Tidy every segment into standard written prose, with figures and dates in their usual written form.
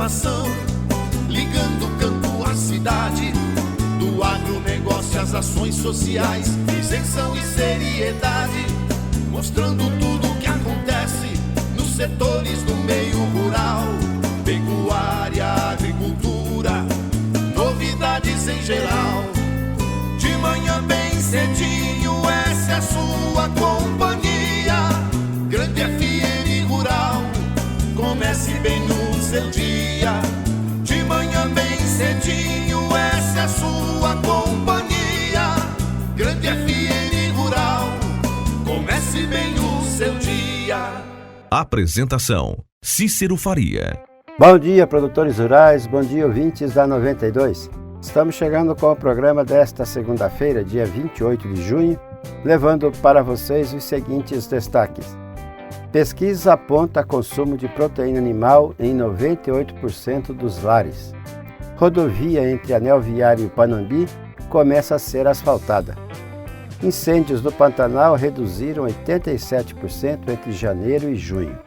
informação, ligando o campo à cidade, do agronegócio às ações sociais, isenção e seriedade, mostrando tudo o que acontece nos setores do meio rural, pecuária, agricultura, novidades em geral. De manhã bem cedinho, essa é a sua companhia, Grande FM Rural. Comece bem no seu dia, de manhã bem cedinho, essa é a sua companhia, Grande FM Rural. Comece bem o seu dia. Apresentação: Cícero Faria. Bom dia, produtores rurais, bom dia, ouvintes da 92. Estamos chegando com o programa desta segunda-feira, dia 28 de junho, levando para vocês os seguintes destaques. Pesquisa aponta consumo de proteína animal em 98% dos lares. Rodovia entre Anel Viário e Panambi começa a ser asfaltada. Incêndios no Pantanal reduziram 87% entre janeiro e junho.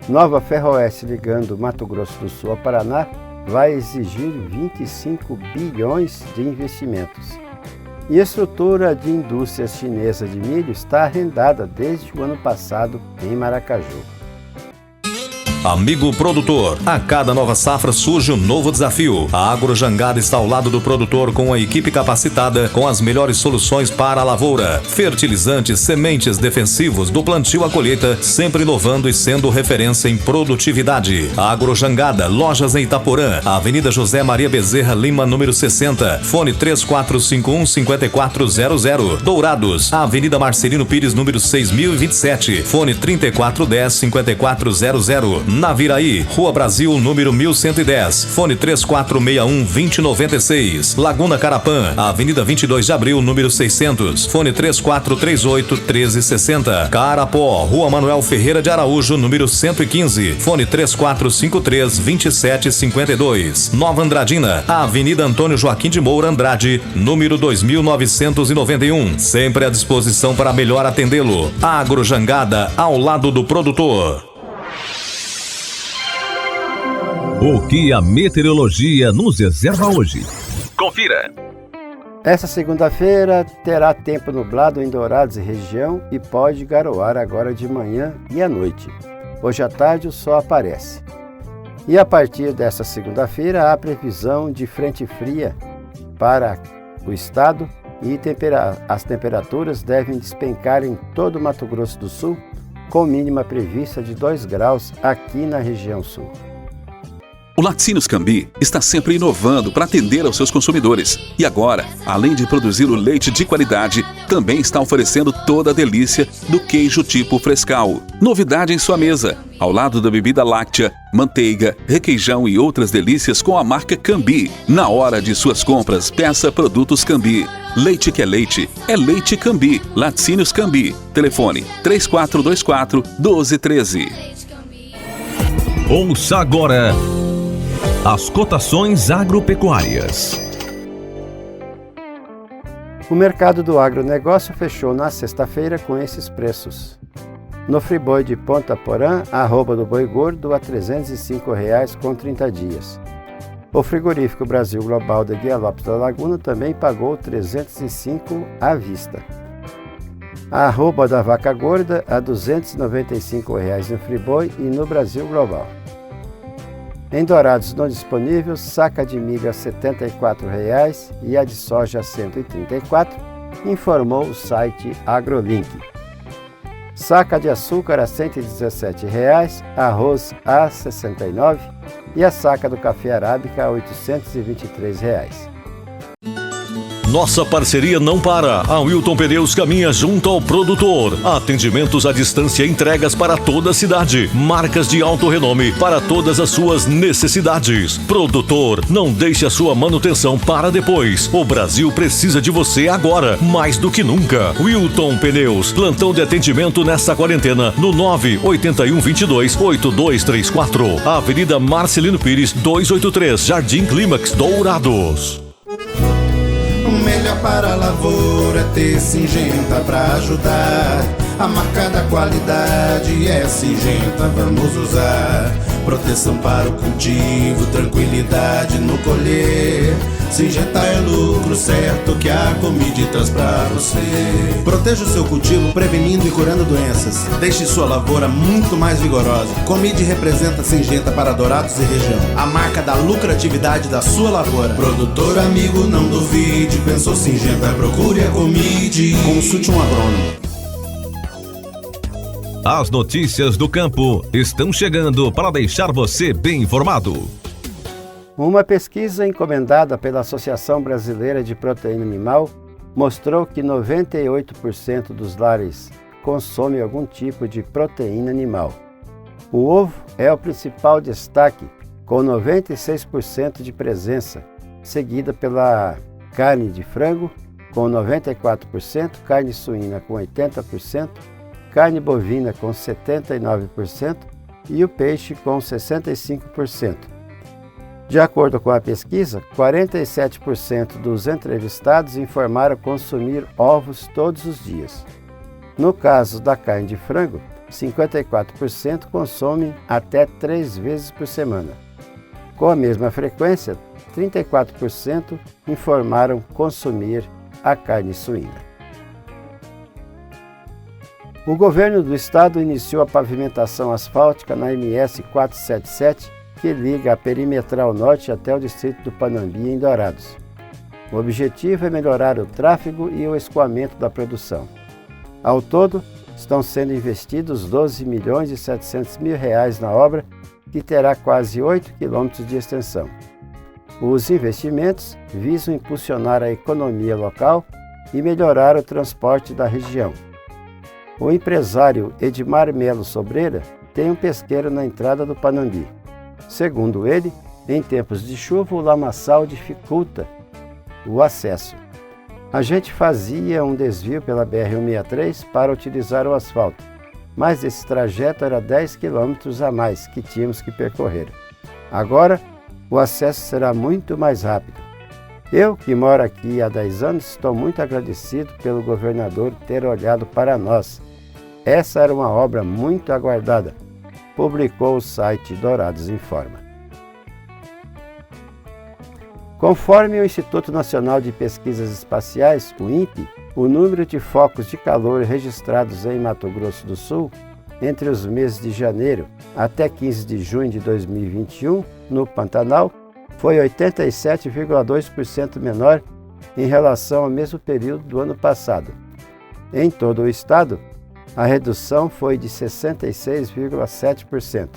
Nova Ferroeste ligando Mato Grosso do Sul ao Paraná vai exigir 25 bilhões de investimentos. E a estrutura de indústria chinesa de milho está arrendada desde o ano passado em Maracaju. Amigo produtor, a cada nova safra surge um novo desafio. A Agrojangada está ao lado do produtor com a equipe capacitada com as melhores soluções para a lavoura. Fertilizantes, sementes, defensivos, do plantio à colheita, sempre inovando e sendo referência em produtividade. A Agrojangada, lojas em Itaporã, Avenida José Maria Bezerra Lima, número 60, fone 3451-5400. Dourados, Avenida Marcelino Pires, número 6027, fone 3410-5400. Naviraí, Rua Brasil, número 1110, fone 3461-2096. Laguna Carapã, Avenida 22 de Abril, número 600, fone 3438-1360. Carapó, Rua Manuel Ferreira de Araújo, número 115, fone 3453-2752. Nova Andradina, Avenida Antônio Joaquim de Moura Andrade, número 2991, sempre à disposição para melhor atendê-lo. Agrojangada, ao lado do produtor. O que a meteorologia nos reserva hoje? Confira! Esta segunda-feira terá tempo nublado em Dourados e região e pode garoar agora de manhã e à noite. Hoje à tarde o sol aparece. E a partir desta segunda-feira há previsão de frente fria para o estado e as temperaturas devem despencar em todo o Mato Grosso do Sul, com mínima prevista de 2 graus aqui na região sul. O Laticínios Cambi está sempre inovando para atender aos seus consumidores. E agora, além de produzir o leite de qualidade, também está oferecendo toda a delícia do queijo tipo Frescal. Novidade em sua mesa, ao lado da bebida láctea, manteiga, requeijão e outras delícias com a marca Cambi. Na hora de suas compras, peça produtos Cambi. Leite que é leite Cambi. Laticínios Cambi. Telefone 3424-1213. Ouça agora as cotações agropecuárias. O mercado do agronegócio fechou na sexta-feira com esses preços. No friboi de Ponta Porã, arroba do boi gordo a R$ 305,00 com 30 dias. O frigorífico Brasil Global de Guia Lopes da Laguna também pagou R$ 305 à vista. A arroba da vaca gorda a R$ 295,00 no friboi e no Brasil Global. Em Dourados não disponível, saca de milho a R$ 74,00 e a de soja a R$ 134,00, informou o site AgroLink. Saca de açúcar a R$ 117,00, arroz a R$ 69,00 e a saca do café arábica a R$ 823,00. Nossa parceria não para. A Wilton Pneus caminha junto ao produtor. Atendimentos à distância e entregas para toda a cidade. Marcas de alto renome para todas as suas necessidades. Produtor, não deixe a sua manutenção para depois. O Brasil precisa de você agora, mais do que nunca. Wilton Pneus, plantão de atendimento nesta quarentena no 98122-8234. Avenida Marcelino Pires, 283, Jardim Clímax, Dourados. O melhor para a lavoura é ter Singenta pra ajudar. A marca da qualidade é Singenta, vamos usar. proteção para o cultivo, tranquilidade no colher. Singenta é lucro certo que a Comid traz pra você. Proteja o seu cultivo prevenindo e curando doenças. Deixe sua lavoura muito mais vigorosa. Comid representa Singenta para Dourados e região, a marca da lucratividade da sua lavoura. Produtor amigo, não duvide, pensou Singenta, procure a Comid. Consulte um agrônomo. As notícias do campo estão chegando para deixar você bem informado. Uma pesquisa encomendada pela Associação Brasileira de Proteína Animal mostrou que 98% dos lares consomem algum tipo de proteína animal. O ovo é o principal destaque, com 96% de presença, seguida pela carne de frango, com 94%, carne suína com 80%, carne bovina com 79% e o peixe com 65%. De acordo com a pesquisa, 47% dos entrevistados informaram consumir ovos todos os dias. No caso da carne de frango, 54% consomem até 3 vezes por semana. Com a mesma frequência, 34% informaram consumir a carne suína. O governo do estado iniciou a pavimentação asfáltica na MS 477, que liga a Perimetral Norte até o distrito do Panambi, em Dourados. O objetivo é melhorar o tráfego e o escoamento da produção. Ao todo, estão sendo investidos R$ 12.700.000 na obra, que terá quase 8 quilômetros de extensão. Os investimentos visam impulsionar a economia local e melhorar o transporte da região. O empresário Edmar Melo Sobreira tem um pesqueiro na entrada do Panambi. Segundo ele, em tempos de chuva, o lamaçal dificulta o acesso. A gente fazia um desvio pela BR-163 para utilizar o asfalto, mas esse trajeto era 10 quilômetros a mais que tínhamos que percorrer. Agora, o acesso será muito mais rápido. Eu, que moro aqui há 10 anos, estou muito agradecido pelo governador ter olhado para nós. Essa era uma obra muito aguardada, publicou o site Dourados Informa. Conforme o Instituto Nacional de Pesquisas Espaciais, o INPE, o número de focos de calor registrados em Mato Grosso do Sul entre os meses de janeiro até 15 de junho de 2021, no Pantanal, foi 87,2% menor em relação ao mesmo período do ano passado. Em todo o estado, a redução foi de 66,7%.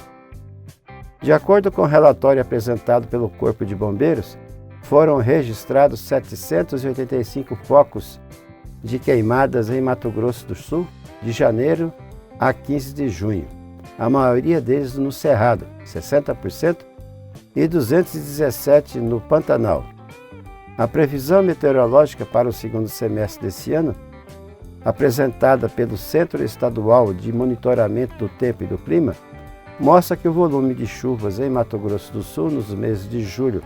De acordo com o relatório apresentado pelo Corpo de Bombeiros, foram registrados 785 focos de queimadas em Mato Grosso do Sul, de janeiro a 15 de junho. A maioria deles no Cerrado, 60%, e 217 no Pantanal. A previsão meteorológica para o segundo semestre desse ano, apresentada pelo Centro Estadual de Monitoramento do Tempo e do Clima, mostra que o volume de chuvas em Mato Grosso do Sul nos meses de julho,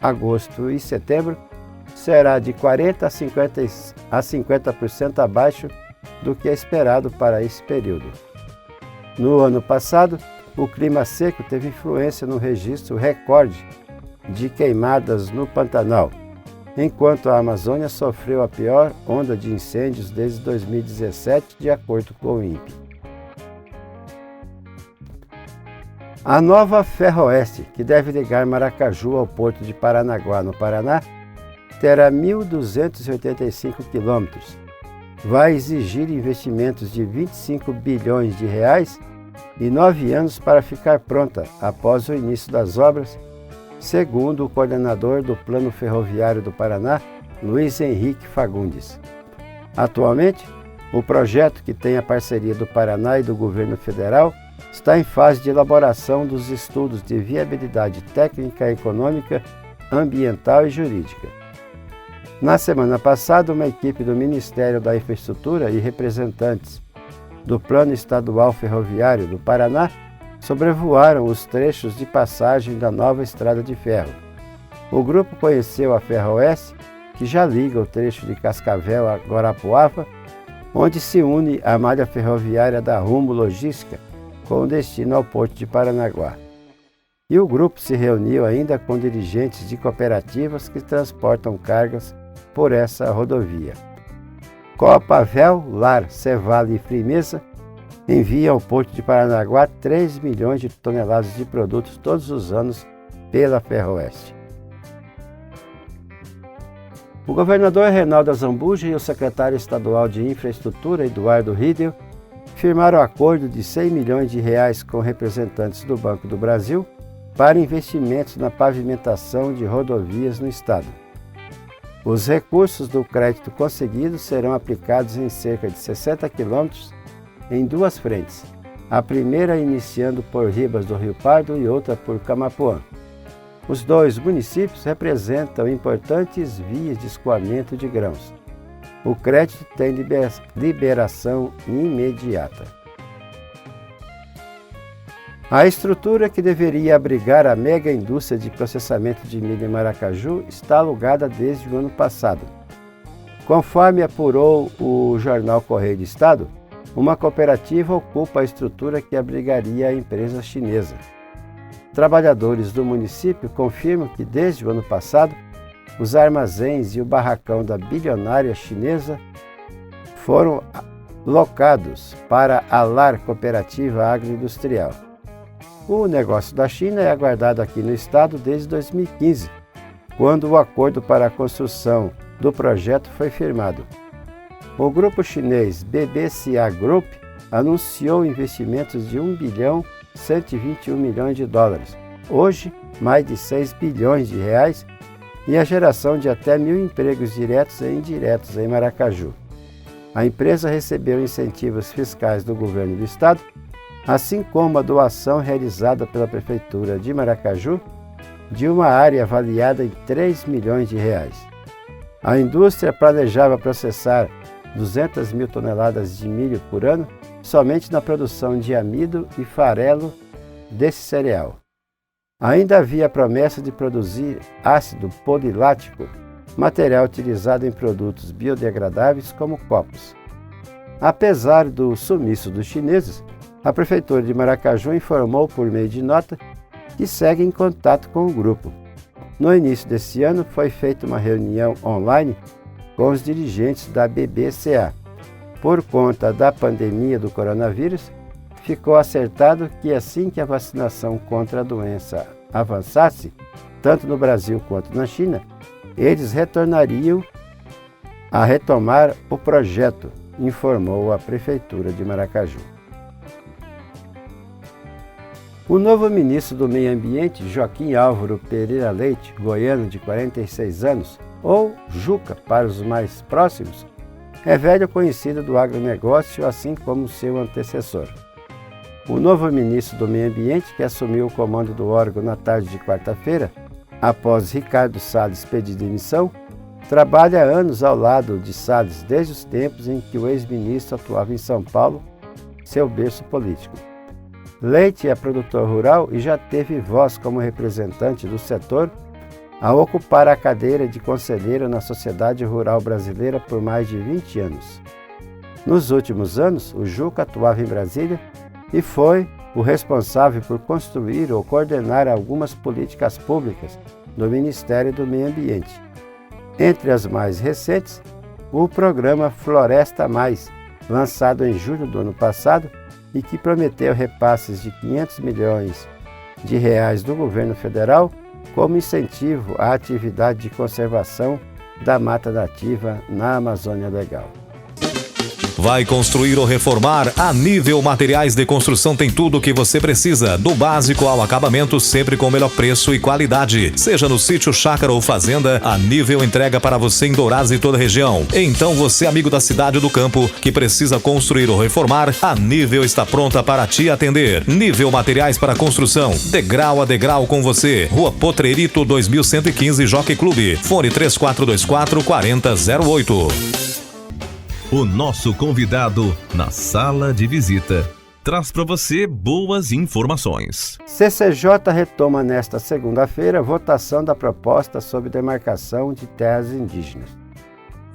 agosto e setembro será de 40% a 50% abaixo do que é esperado para esse período. No ano passado, o clima seco teve influência no registro recorde de queimadas no Pantanal, enquanto a Amazônia sofreu a pior onda de incêndios desde 2017, de acordo com o INPE. A nova Ferroeste, que deve ligar Maracaju ao porto de Paranaguá, no Paraná, terá 1.285 quilômetros. Vai exigir investimentos de 25 bilhões de reais e 9 anos para ficar pronta após o início das obras, segundo o coordenador do Plano Ferroviário do Paraná, Luiz Henrique Fagundes. Atualmente, o projeto, que tem a parceria do Paraná e do governo federal, está em fase de elaboração dos estudos de viabilidade técnica, econômica, ambiental e jurídica. Na semana passada, uma equipe do Ministério da Infraestrutura e representantes do Plano Estadual Ferroviário do Paraná sobrevoaram os trechos de passagem da nova estrada de ferro. O grupo conheceu a Ferroeste, que já liga o trecho de Cascavel a Guarapuava, onde se une a malha ferroviária da Rumo Logística, com destino ao porto de Paranaguá. E o grupo se reuniu ainda com dirigentes de cooperativas que transportam cargas por essa rodovia. Copavel, Lar, Cevale e Frimeza enviam ao Porto de Paranaguá 3 milhões de toneladas de produtos todos os anos pela Ferroeste. O governador Reinaldo Azambuja e o secretário estadual de Infraestrutura, Eduardo Riedel, firmaram acordo de 100 milhões de reais com representantes do Banco do Brasil para investimentos na pavimentação de rodovias no estado. Os recursos do crédito conseguido serão aplicados em cerca de 60 quilômetros em duas frentes, a primeira iniciando por Ribas do Rio Pardo e outra por Camapuã. Os dois municípios representam importantes vias de escoamento de grãos. O crédito tem liberação imediata. A estrutura que deveria abrigar a mega indústria de processamento de milho em Maracaju está alugada desde o ano passado. Conforme apurou o jornal Correio do Estado, uma cooperativa ocupa a estrutura que abrigaria a empresa chinesa. Trabalhadores do município confirmam que desde o ano passado, os armazéns e o barracão da bilionária chinesa foram locados para a Lar Cooperativa Agroindustrial. O negócio da China é aguardado aqui no estado desde 2015, quando o acordo para a construção do projeto foi firmado. O grupo chinês BBCA Group anunciou investimentos de 1 bilhão 121 milhões de dólares, hoje mais de 6 bilhões de reais, e a geração de até 1.000 empregos diretos e indiretos em Maracaju. A empresa recebeu incentivos fiscais do governo do estado, assim como a doação realizada pela Prefeitura de Maracaju de uma área avaliada em 3 milhões de reais. A indústria planejava processar 200 mil toneladas de milho por ano somente na produção de amido e farelo desse cereal. Ainda havia a promessa de produzir ácido polilático, material utilizado em produtos biodegradáveis como copos. Apesar do sumiço dos chineses, a Prefeitura de Maracaju informou por meio de nota que segue em contato com o grupo. No início desse ano, foi feita uma reunião online com os dirigentes da BBCA. Por conta da pandemia do coronavírus, ficou acertado que assim que a vacinação contra a doença avançasse, tanto no Brasil quanto na China, eles retornariam a retomar o projeto, informou a Prefeitura de Maracaju. O novo ministro do Meio Ambiente, Joaquim Álvaro Pereira Leite, goiano de 46 anos, ou Juca para os mais próximos, é velho conhecido do agronegócio, assim como seu antecessor. O novo ministro do Meio Ambiente, que assumiu o comando do órgão na tarde de quarta-feira, após Ricardo Salles pedir demissão, trabalha há anos ao lado de Salles desde os tempos em que o ex-ministro atuava em São Paulo, seu berço político. Leite é produtor rural e já teve voz como representante do setor ao ocupar a cadeira de conselheiro na Sociedade Rural Brasileira por mais de 20 anos. Nos últimos anos, o Juca atuava em Brasília e foi o responsável por construir ou coordenar algumas políticas públicas do Ministério do Meio Ambiente. Entre as mais recentes, o programa Floresta Mais, lançado em julho do ano passado e que prometeu repasses de 500 milhões de reais do governo federal como incentivo à atividade de conservação da mata nativa na Amazônia Legal. Vai construir ou reformar? A Nível Materiais de Construção tem tudo o que você precisa, do básico ao acabamento, sempre com o melhor preço e qualidade. Seja no sítio, chácara ou fazenda, a Nível entrega para você em Dourados e toda a região. Então você, amigo da cidade ou do campo, que precisa construir ou reformar, a Nível está pronta para te atender. Nível Materiais para Construção, degrau a degrau com você. Rua Potrerito 2115, Jockey Clube. Fone 3424-4008. O nosso convidado na sala de visita traz para você boas informações. CCJ retoma nesta segunda-feira a votação da proposta sobre demarcação de terras indígenas.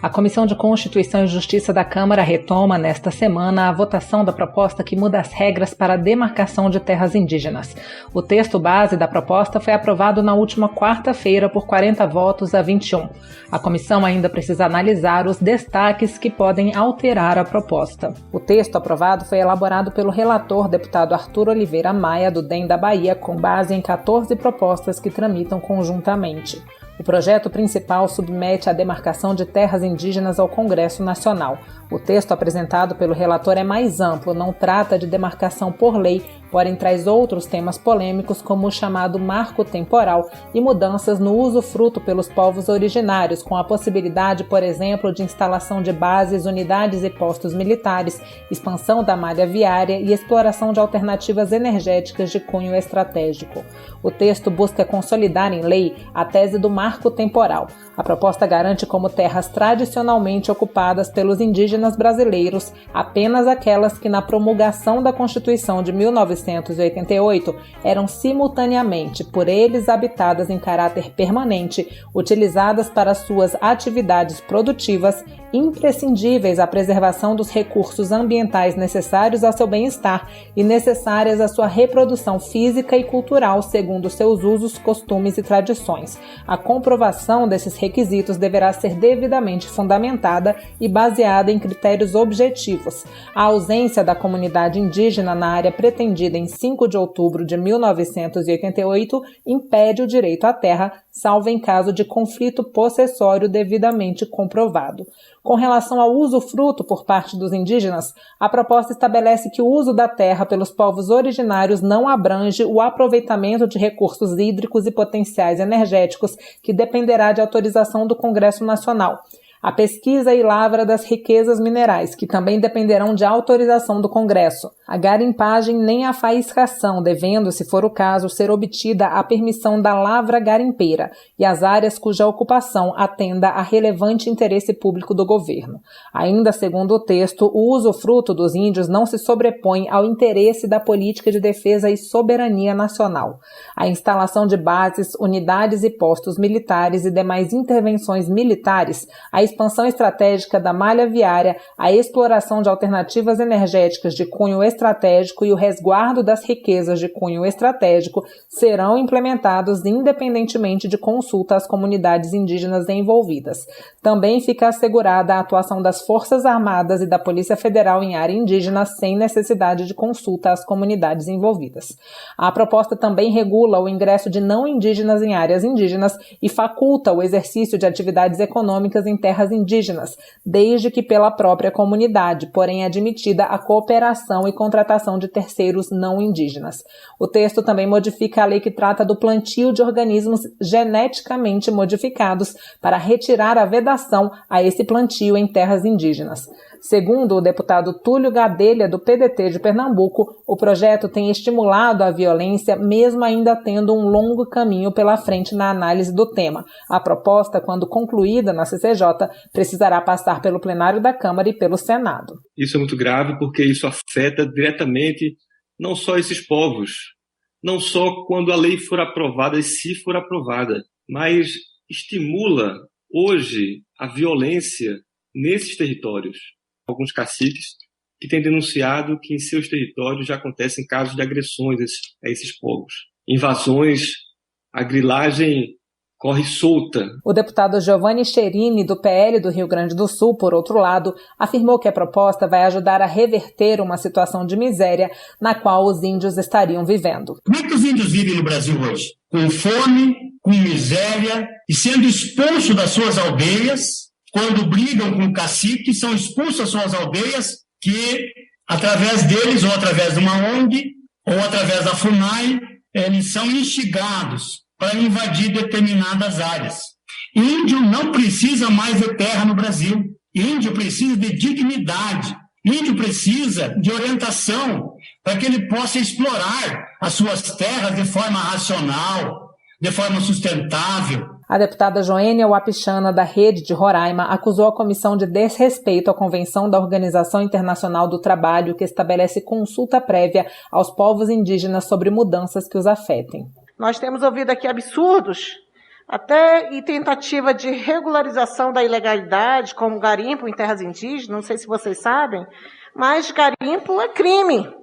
A Comissão de Constituição e Justiça da Câmara retoma nesta semana a votação da proposta que muda as regras para a demarcação de terras indígenas. O texto base da proposta foi aprovado na última quarta-feira por 40 votos a 21. A comissão ainda precisa analisar os destaques que podem alterar a proposta. O texto aprovado foi elaborado pelo relator deputado Arthur Oliveira Maia, do DEM da Bahia, com base em 14 propostas que tramitam conjuntamente. O projeto principal submete a demarcação de terras indígenas ao Congresso Nacional. O texto apresentado pelo relator é mais amplo, não trata de demarcação por lei, porém traz outros temas polêmicos como o chamado marco temporal e mudanças no usufruto pelos povos originários, com a possibilidade, por exemplo, de instalação de bases, unidades e postos militares, expansão da malha viária e exploração de alternativas energéticas de cunho estratégico. O texto busca consolidar em lei a tese do marco temporal. A proposta garante como terras tradicionalmente ocupadas pelos indígenas brasileiros apenas aquelas que, na promulgação da Constituição de 1988, eram simultaneamente por eles habitadas em caráter permanente, utilizadas para suas atividades produtivas, imprescindíveis à preservação dos recursos ambientais necessários ao seu bem-estar e necessárias à sua reprodução física e cultural segundo seus usos, costumes e tradições. A comprovação desses requisitos deverá ser devidamente fundamentada e baseada em critérios objetivos. A ausência da comunidade indígena na área pretendida em 5 de outubro de 1988 impede o direito à terra, salvo em caso de conflito possessório devidamente comprovado. Com relação ao usufruto por parte dos indígenas, a proposta estabelece que o uso da terra pelos povos originários não abrange o aproveitamento de recursos hídricos e potenciais energéticos, que dependerá de autorização do Congresso Nacional. A pesquisa e lavra das riquezas minerais, que também dependerão de autorização do Congresso. A garimpagem nem a faiscação, devendo, se for o caso, ser obtida a permissão da lavra garimpeira e as áreas cuja ocupação atenda a relevante interesse público do governo. Ainda segundo o texto, o usufruto dos índios não se sobrepõe ao interesse da política de defesa e soberania nacional. A instalação de bases, unidades e postos militares e demais intervenções militares, a expansão estratégica da malha viária, a exploração de alternativas energéticas de cunho estratégico e o resguardo das riquezas de cunho estratégico serão implementados independentemente de consulta às comunidades indígenas envolvidas. Também fica assegurada a atuação das Forças Armadas e da Polícia Federal em área indígena sem necessidade de consulta às comunidades envolvidas. A proposta também regula o ingresso de não indígenas em áreas indígenas e faculta o exercício de atividades econômicas em terras indígenas, desde que pela própria comunidade, porém admitida a cooperação e contratação de terceiros não indígenas. O texto também modifica a lei que trata do plantio de organismos geneticamente modificados para retirar a vedação a esse plantio em terras indígenas. Segundo o deputado Túlio Gadelha, do PDT de Pernambuco, o projeto tem estimulado a violência, mesmo ainda tendo um longo caminho pela frente na análise do tema. A proposta, quando concluída na CCJ, precisará passar pelo plenário da Câmara e pelo Senado. Isso é muito grave porque isso afeta diretamente não só esses povos, não só quando a lei for aprovada e se for aprovada, mas estimula hoje a violência nesses territórios. Alguns caciques que têm denunciado que em seus territórios já acontecem casos de agressões a esses povos. Invasões, a grilagem corre solta. O deputado Giovanni Cherini, do PL do Rio Grande do Sul, por outro lado, afirmou que a proposta vai ajudar a reverter uma situação de miséria na qual os índios estariam vivendo. Como é que os índios vivem no Brasil hoje? Com fome, com miséria e sendo expulsos das suas aldeias. Quando brigam com o cacique, são expulsos das suas aldeias, que através deles, ou através de uma ONG, ou através da FUNAI, eles são instigados para invadir determinadas áreas. Índio não precisa mais de terra no Brasil. Índio precisa de dignidade. Índio precisa de orientação para que ele possa explorar as suas terras de forma racional, de forma sustentável. A deputada Joênia Wapichana, da Rede de Roraima, acusou a comissão de desrespeito à Convenção da Organização Internacional do Trabalho, que estabelece consulta prévia aos povos indígenas sobre mudanças que os afetem. Nós temos ouvido aqui absurdos até em tentativa de regularização da ilegalidade, como garimpo em terras indígenas, não sei se vocês sabem, mas garimpo é crime.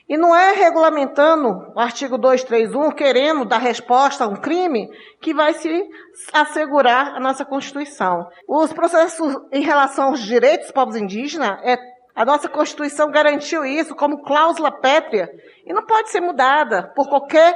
E não é regulamentando o artigo 231, querendo dar resposta a um crime, que vai se assegurar a nossa Constituição. Os processos em relação aos direitos dos povos indígenas, a nossa Constituição garantiu isso como cláusula pétrea e não pode ser mudada por qualquer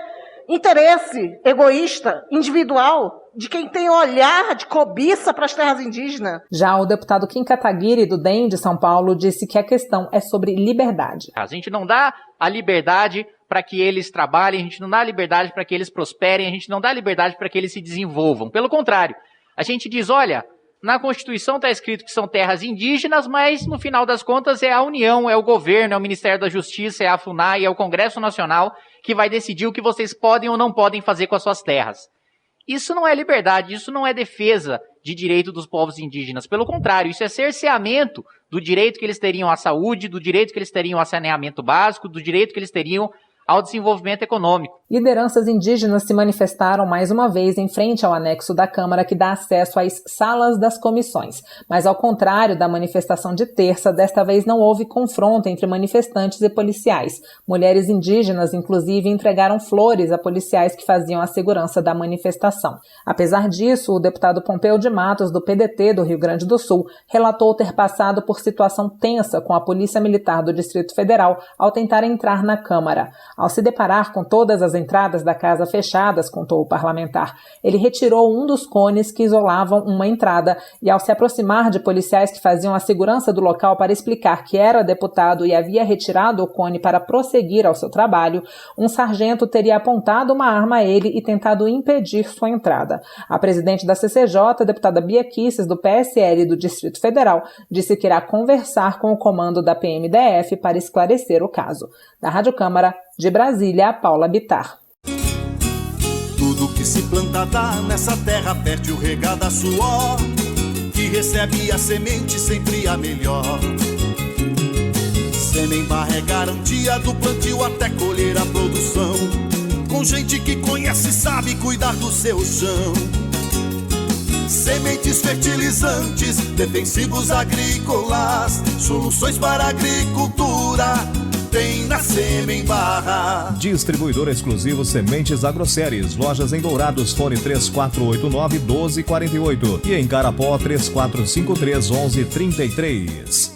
interesse egoísta, individual, de quem tem olhar de cobiça para as terras indígenas. Já o deputado Kim Kataguiri, do DEM de São Paulo, disse que a questão é sobre liberdade. A gente não dá a liberdade para que eles trabalhem, a gente não dá a liberdade para que eles prosperem, a gente não dá a liberdade para que eles se desenvolvam. Pelo contrário, a gente diz, olha, na Constituição está escrito que são terras indígenas, mas no final das contas é a União, é o governo, é o Ministério da Justiça, é a FUNAI, é o Congresso Nacional que vai decidir o que vocês podem ou não podem fazer com as suas terras. Isso não é liberdade, isso não é defesa de direito dos povos indígenas. Pelo contrário, isso é cerceamento do direito que eles teriam à saúde, do direito que eles teriam a saneamento básico, do direito que eles teriam ao desenvolvimento econômico. Lideranças indígenas se manifestaram mais uma vez em frente ao anexo da Câmara que dá acesso às salas das comissões. Mas ao contrário da manifestação de terça, desta vez não houve confronto entre manifestantes e policiais. Mulheres indígenas, inclusive, entregaram flores a policiais que faziam a segurança da manifestação. Apesar disso, o deputado Pompeu de Matos, do PDT do Rio Grande do Sul, relatou ter passado por situação tensa com a Polícia Militar do Distrito Federal ao tentar entrar na Câmara. Ao se deparar com todas as entradas da casa fechadas, contou o parlamentar, ele retirou um dos cones que isolavam uma entrada e, ao se aproximar de policiais que faziam a segurança do local para explicar que era deputado e havia retirado o cone para prosseguir ao seu trabalho, um sargento teria apontado uma arma a ele e tentado impedir sua entrada. A presidente da CCJ, a deputada Bia Kicis, do PSL do Distrito Federal, disse que irá conversar com o comando da PMDF para esclarecer o caso. Da Rádio Câmara, de Brasília, Paula Bittar. Tudo que se planta dá nessa terra, perde o regado a suor, que recebe a semente sempre a melhor. Semem-Barra é garantia do plantio até colher a produção, com gente que conhece e sabe cuidar do seu chão. Sementes fertilizantes, defensivos agrícolas, soluções para a agricultura tem na Semem-Barra. Distribuidor exclusivo Sementes Agroceres. Lojas em Dourados, fone 3489-1248 e em Carapó 3453-1133.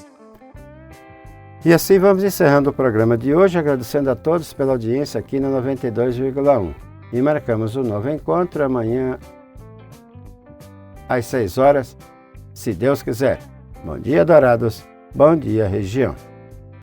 E assim vamos encerrando o programa de hoje, agradecendo a todos pela audiência aqui na 92,1. E marcamos um novo encontro amanhã às 6 horas, se Deus quiser. Bom dia, Dourados. Bom dia, região.